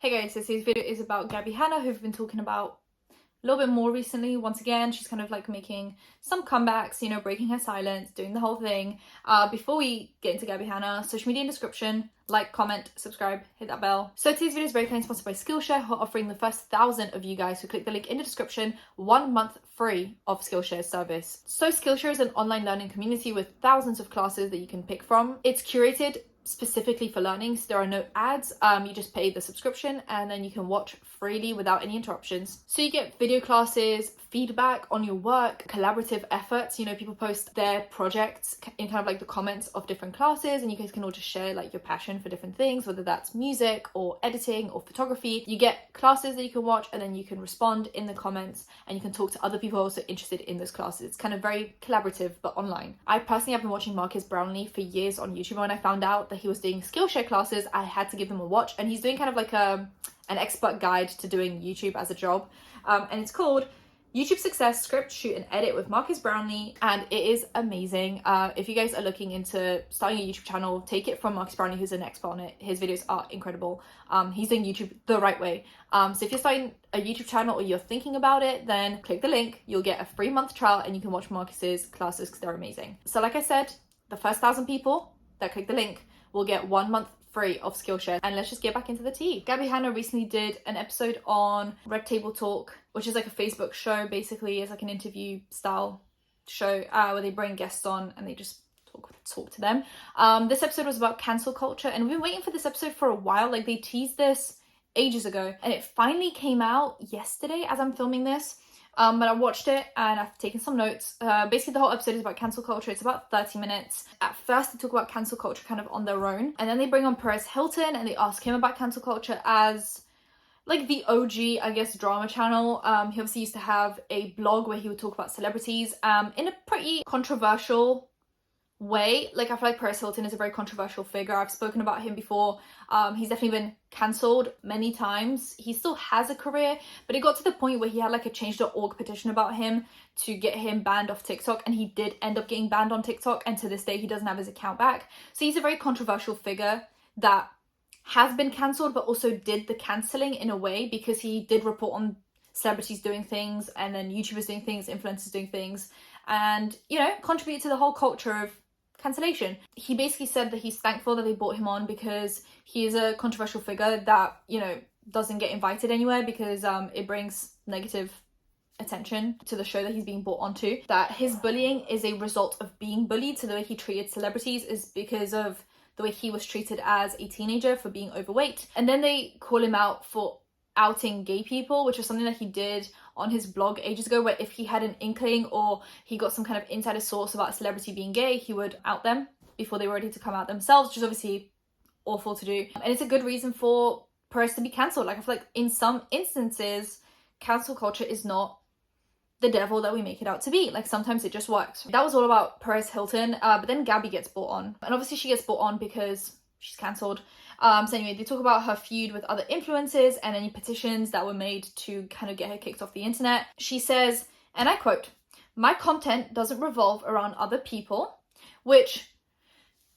Hey guys, so today's video is about Gabbie Hanna, who we've been talking about a little bit more recently. Once again, she's kind of like making some comebacks, breaking her silence, doing the whole thing. Before we get into Gabbie Hanna, social media in description, like, comment, subscribe, hit that bell. So today's video is very plain sponsored by Skillshare, who are offering the first 1,000 of you guys who click the link in the description 1 month free of Skillshare's service. So Skillshare is an online learning community with thousands of classes that you can pick from. It's curated specifically for learning, so there are no ads. You just pay the subscription and then you can watch freely without any interruptions. So you get video classes, feedback on your work, collaborative efforts. People post their projects in kind of like the comments of different classes, and you guys can all just share like your passion for different things, whether that's music or editing or photography. You get classes that you can watch, and then you can respond in the comments and you can talk to other people also interested in those classes. It's kind of very collaborative but online. I personally have been watching Marcus Brownlee for years on YouTube, and when I found out that he was doing Skillshare classes, I had to give them a watch. And he's doing kind of like an expert guide to doing YouTube as a job, and it's called YouTube Success, Script, Shoot and Edit with Marcus Brownlee, and it is amazing. If you guys are looking into starting a YouTube channel, take it from Marcus Brownlee, who's an expert on it. His videos are incredible. He's doing YouTube the right way. So if you're starting a YouTube channel or you're thinking about it, then click the link. You'll get a free month trial and you can watch Marcus's classes because they're amazing. So like I said, the first 1,000 people that click the link will get 1 month free of Skillshare. And let's just get back into the tea. Gabbie Hanna recently did an episode on Red Table Talk, which is like a Facebook show. Basically, it's like an interview style show where they bring guests on and they just talk to them. This episode was about cancel culture, and we've been waiting for this episode for a while. Like, they teased this ages ago and it finally came out yesterday as I'm filming this. But I watched it and I've taken some notes. Basically, the whole episode is about cancel culture. It's about 30 minutes. At first, they talk about cancel culture kind of on their own. And then they bring on Perezhilton and they ask him about cancel culture as like the OG, I guess, drama channel. He obviously used to have a blog where he would talk about celebrities in a pretty controversial way. Like, I feel like Perezhilton is a very controversial figure. I've spoken about him before. He's definitely been cancelled many times. He still has a career, but it got to the point where he had like a change.org petition about him to get him banned off TikTok, and he did end up getting banned on TikTok, and to this day he doesn't have his account back. So he's a very controversial figure that has been cancelled, but also did the cancelling in a way because he did report on celebrities doing things and then YouTubers doing things, influencers doing things, and contribute to the whole culture of cancellation. He basically said that he's thankful that they brought him on because he is a controversial figure that doesn't get invited anywhere because it brings negative attention to the show that he's being brought onto. That his bullying is a result of being bullied, so the way he treated celebrities is because of the way he was treated as a teenager for being overweight. And then they call him out for outing gay people, which was something that he did on his blog ages ago, where if he had an inkling or he got some kind of insider source about a celebrity being gay, he would out them before they were ready to come out themselves, which is obviously awful to do. And it's a good reason for Perez to be cancelled. Like, I feel like in some instances, cancel culture is not the devil that we make it out to be. Like, sometimes it just works. That was all about Perezhilton, but then Gabbie gets brought on. And obviously she gets brought on because she's cancelled. So anyway, they talk about her feud with other influencers and any petitions that were made to kind of get her kicked off the internet. She says, and I quote, "My content doesn't revolve around other people," which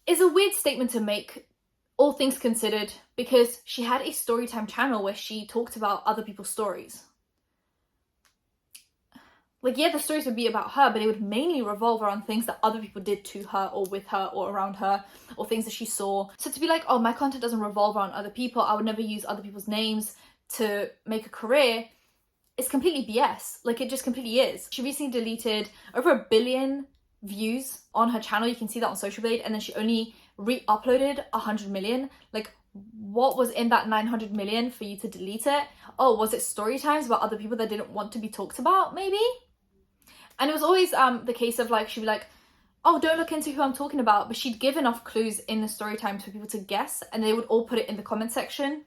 is a weird statement to make, all things considered, because she had a storytime channel where she talked about other people's stories. Like, yeah, the stories would be about her, but it would mainly revolve around things that other people did to her or with her or around her, or things that she saw. So to be like, oh, my content doesn't revolve around other people, I would never use other people's names to make a career, is completely BS. Like, it just completely is. She recently deleted over 1 billion views on her channel. You can see that on Social Blade. And then she only re-uploaded 100 million. Like, what was in that 900 million for you to delete it? Oh, was it story times about other people that didn't want to be talked about, maybe? And it was always the case of like, she'd be like, oh, don't look into who I'm talking about. But she'd give enough clues in the story times for people to guess, and they would all put it in the comment section.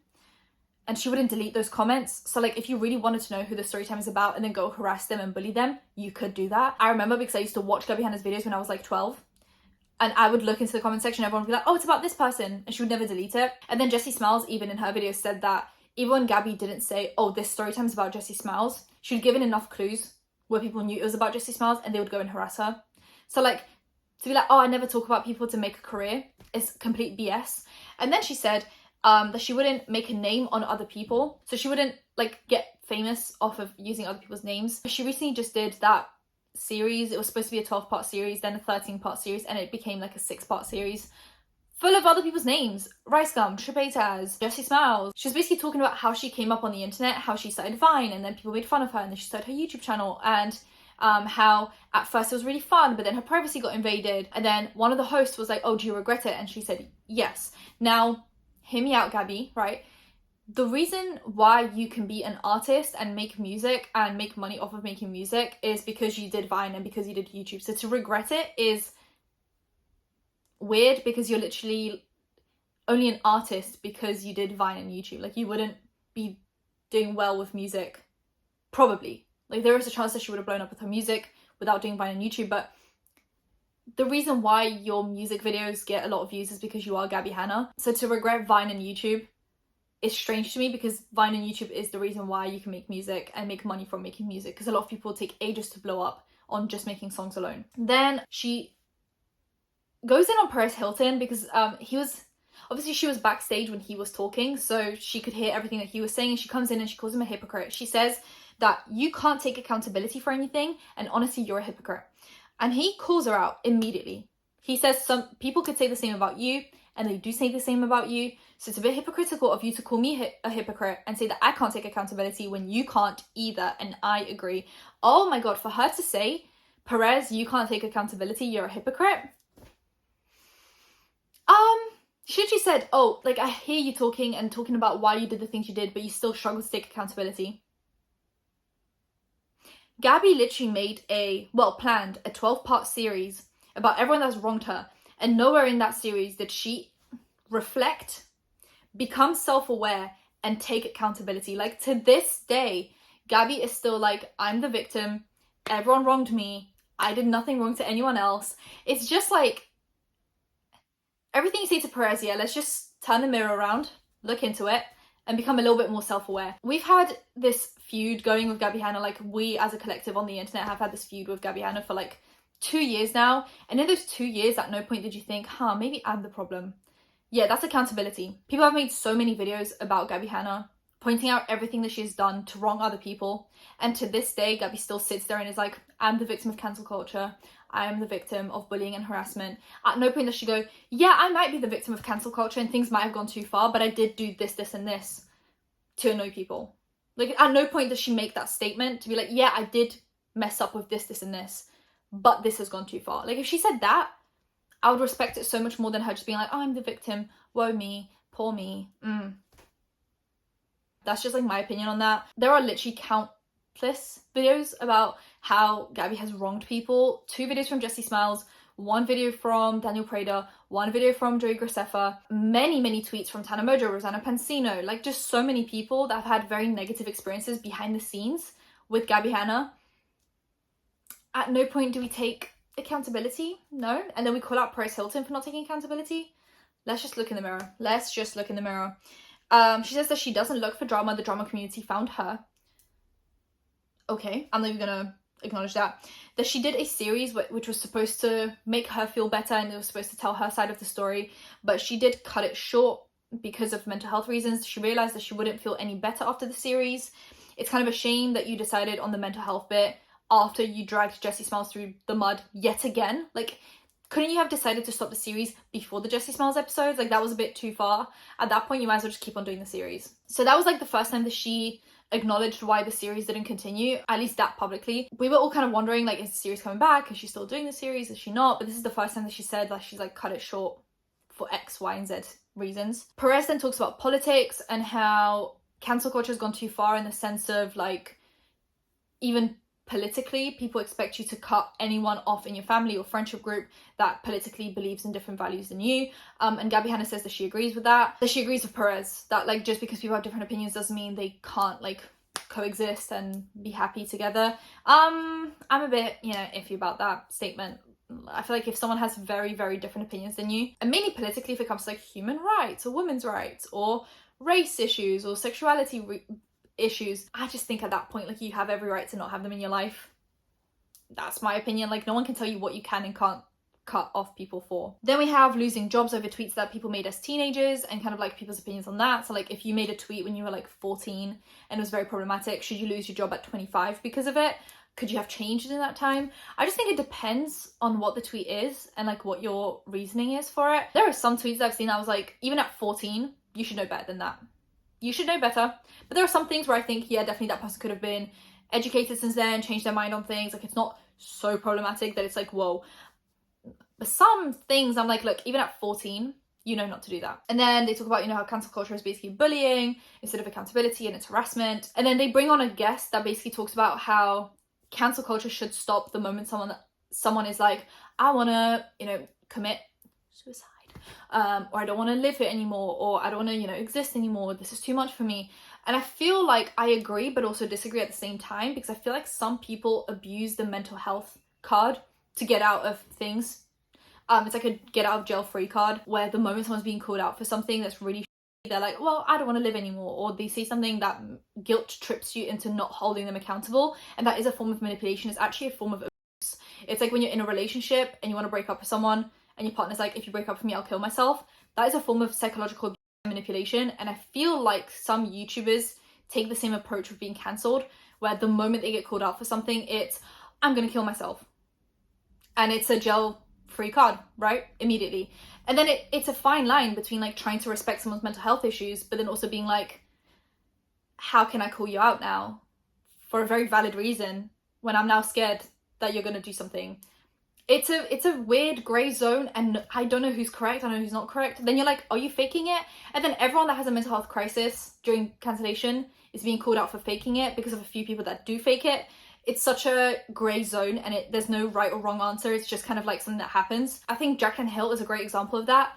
And she wouldn't delete those comments. So like, if you really wanted to know who the story time is about and then go harass them and bully them, you could do that. I remember because I used to watch Gabbie Hanna's videos when I was like 12. And I would look into the comment section, everyone would be like, oh, it's about this person. And she would never delete it. And then Jessie Smiles, even in her videos, said that even when Gabbie didn't say, oh, this story time is about Jessie Smiles, she'd given enough clues where people knew it was about Jessie Smiles and they would go and harass her. So like, to be like, oh, I never talk about people to make a career is complete BS. And then she said, that she wouldn't make a name on other people. So she wouldn't like get famous off of using other people's names. She recently just did that series. It was supposed to be a 12-part series, then a 13-part series, and it became like a 6-part series full of other people's names. Rice Gum, Trippataz, Jessie Smiles. She was basically talking about how she came up on the internet, how she started Vine, and then people made fun of her, and then she started her YouTube channel, and how at first it was really fun, but then her privacy got invaded, and then one of the hosts was like, oh, do you regret it? And she said yes. Now, hear me out, Gabbie, right? The reason why you can be an artist and make music and make money off of making music is because you did Vine and because you did YouTube. So to regret it is weird, because you're literally only an artist because you did Vine and YouTube. Like, you wouldn't be doing well with music, probably. Like, there is a chance that she would have blown up with her music without doing Vine and YouTube, but the reason why your music videos get a lot of views is because you are Gabbie Hanna. So to regret Vine and YouTube is strange to me, because Vine and YouTube is the reason why you can make music and make money from making music, because a lot of people take ages to blow up on just making songs alone. Then she goes in on Perezhilton because she was backstage when he was talking, so she could hear everything that he was saying, and she comes in and she calls him a hypocrite. She says that you can't take accountability for anything, and honestly, you're a hypocrite. And he calls her out immediately. He says some people could say the same about you, and they do say the same about you, so it's a bit hypocritical of you to call me a hypocrite and say that I can't take accountability when you can't either, and I agree. Oh my god, for her to say, Perez, you can't take accountability, you're a hypocrite. Should she said, oh, like, I hear you talking about why you did the things you did, but you still struggle to take accountability. Gabbie literally planned a 12-part series about everyone that's wronged her, and nowhere in that series did she reflect, become self-aware, and take accountability. Like, to this day, Gabbie is still like, I'm the victim, everyone wronged me, I did nothing wrong to anyone else. It's just like, everything you say to Perez, yeah, let's just turn the mirror around, look into it, and become a little bit more self-aware. We've had this feud going with Gabbie Hanna, like, we as a collective on the internet have had this feud with Gabbie Hanna for like 2 years now, and in those 2 years, at no point did you think, maybe I'm the problem. Yeah, that's accountability. People have made so many videos about Gabbie Hanna, pointing out everything that she's done to wrong other people, and to this day, Gabbie still sits there and is like, I'm the victim of cancel culture, I am the victim of bullying and harassment. At no point does she go, yeah, I might be the victim of cancel culture and things might have gone too far, but I did do this, this, and this to annoy people. Like, at no point does she make that statement to be like, yeah, I did mess up with this, this, and this, but this has gone too far. Like, if she said that, I would respect it so much more than her just being like, oh, I'm the victim, woe me, poor me. That's just like my opinion on that. There are literally countless videos about how Gabbie has wronged people. 2 videos from Jessie Smiles, 1 video from Daniel Prada, 1 video from Joey Graceffa, many tweets from Tana Mojo, Rosanna Pansino, like, just so many people that have had very negative experiences behind the scenes with Gabbie Hanna. At no point do we take accountability, no, and then we call out Perezhilton for not taking accountability. Let's just look in the mirror. Let's just look in the mirror. She says that she doesn't look for drama, the drama community found her. Okay, I'm not even gonna acknowledge that. That she did a series which was supposed to make her feel better, and it was supposed to tell her side of the story, but she did cut it short because of mental health reasons. She realized that she wouldn't feel any better after the series. It's kind of a shame that you decided on the mental health bit after you dragged Jessie Smiles through the mud yet again. Like, couldn't you have decided to stop the series before the Jessie Smiles episodes? Like, that was a bit too far. At that point, you might as well just keep on doing the series. So that was like the first time that she acknowledged why the series didn't continue, at least that publicly. We were all kind of wondering, like, is the series coming back? Is she still doing the series? Is she not? But this is the first time that she said that she's like cut it short for X, Y, and Z reasons. Perez then talks about politics and how cancel culture has gone too far in the sense of, like, even politically, people expect you to cut anyone off in your family or friendship group that politically believes in different values than you. And Gabbie Hanna says that she agrees with that. That she agrees with Perez, that, like, just because people have different opinions doesn't mean they can't, like, coexist and be happy together. I'm a bit, iffy about that statement. I feel like if someone has very, very different opinions than you, and mainly politically if it comes to, like, human rights or women's rights or race issues or sexuality issues, I just think at that point, like, you have every right to not have them in your life. That's my opinion. Like, no one can tell you what you can and can't cut off people for. Then we have losing jobs over tweets that people made as teenagers and kind of like people's opinions on that. So like if you made a tweet when you were like 14 and it was very problematic, should you lose your job at 25 because of it? Could you have changed in that time? I just think it depends on what the tweet is and like what your reasoning is for it. There are some tweets that I've seen that I was like, even at 14, you should know better than that. You should know better. But there are some things where I think, yeah, definitely that person could have been educated since then, changed their mind on things. Like it's not so problematic that it's like, whoa. But some things I'm like, look, even at 14, you know not to do that. And then they talk about, you know, how cancel culture is basically bullying instead of accountability and it's harassment. And then they bring on a guest that basically talks about how cancel culture should stop the moment someone is like, I want to, you know, commit suicide. Or I don't want to live here anymore, or I don't want to, you know, exist anymore. This is too much for me. And I feel like I agree, but also disagree at the same time, because I feel like some people abuse the mental health card to get out of things. It's like a get out of jail free card, where the moment someone's being called out for something that's really they're like, well, I don't want to live anymore, or they say something that guilt trips you into not holding them accountable, and that is a form of manipulation. It's actually a form of abuse. It's like when you're in a relationship and you want to break up with someone and your partner's like, if you break up with me, I'll kill myself. That is a form of psychological manipulation, and I feel like some YouTubers take the same approach with being cancelled, where the moment they get called out for something, it's, I'm gonna kill myself, and it's a jail free card, right? Immediately. And then it's a fine line between like trying to respect someone's mental health issues, but then also being like, how can I call you out now for a very valid reason when I'm now scared that you're going to do something? It's a weird gray zone, and I don't know who's correct, I don't know who's not correct. Then you're like, are you faking it? And then everyone that has a mental health crisis during cancellation is being called out for faking it because of a few people that do fake it. It's such a grey zone, and there's no right or wrong answer. It's just kind of like something that happens. I think Jaclyn Hill is a great example of that.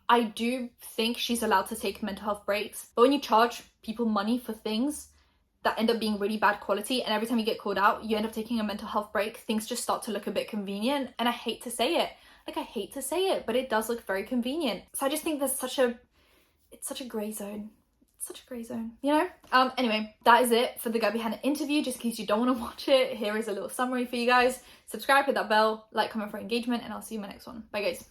I do think she's allowed to take mental health breaks, but when you charge people money for things that end up being really bad quality, and every time you get called out, you end up taking a mental health break, things just start to look a bit convenient. And I hate to say it. Like, I hate to say it, but it does look very convenient. So I just think it's such a grey zone. Such a grey zone, you know? Anyway, that is it for the Gabbie Hanna interview. Just in case you don't want to watch it, here is a little summary for you guys. Subscribe, hit that bell, like, comment for engagement, and I'll see you in my next one. Bye, guys.